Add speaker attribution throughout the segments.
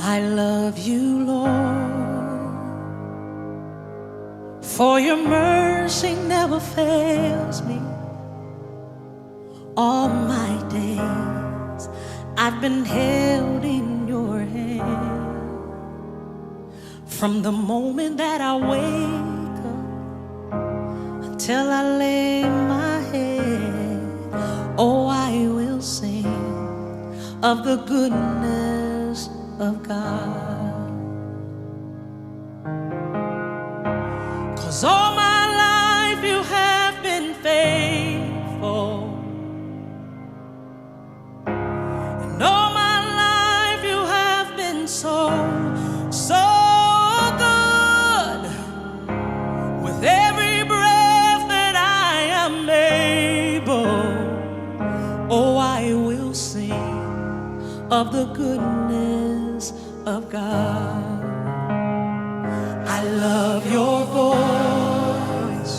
Speaker 1: I love you, Lord, for your mercy never fails me. All my days I've been held in your hand. From the moment that I wake up until I lay my head, oh, I will sing of the goodness of God. 'Cause all my life you have been faithful, and all my life you have been so good. With every breath that I am able, oh, I will sing of the goodness of God. I love your voice.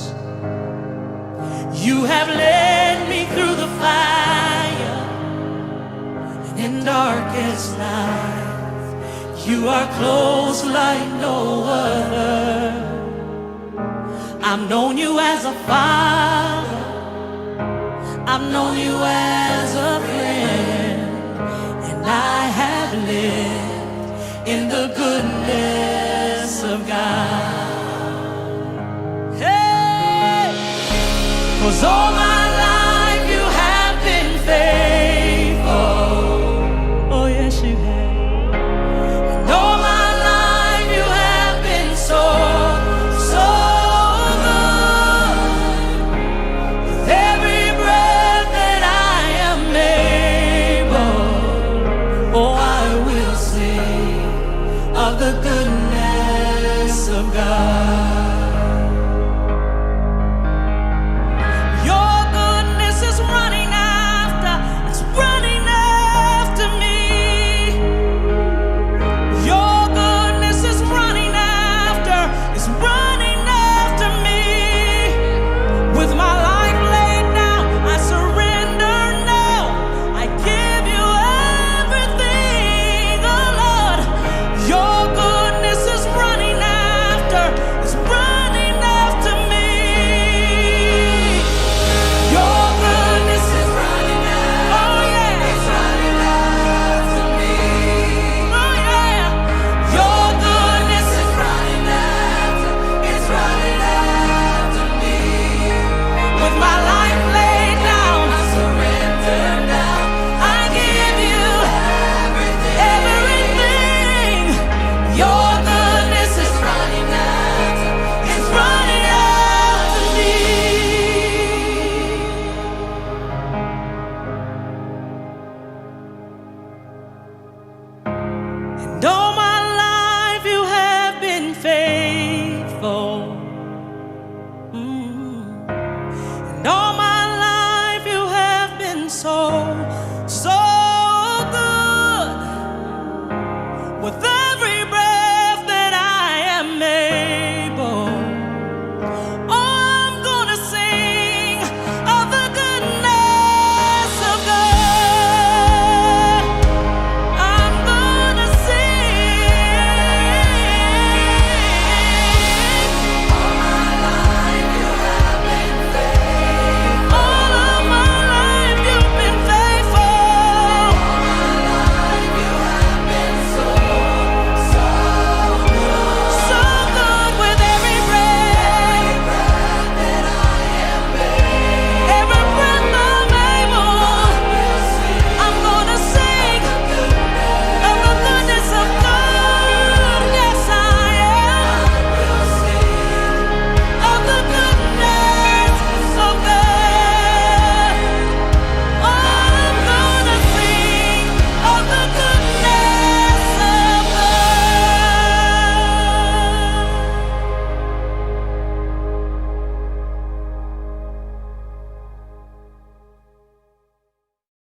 Speaker 1: You have led me through the fire, and in darkest night, you are close like no other. I've known you as a father, I've known you as a friend, and I have lived in the goodness of God. Hey, 'cause all my life you have been faithful. Oh yes, you have. And all my life you have been so good. With every breath that I am able, oh, I will sing of the goodness of God.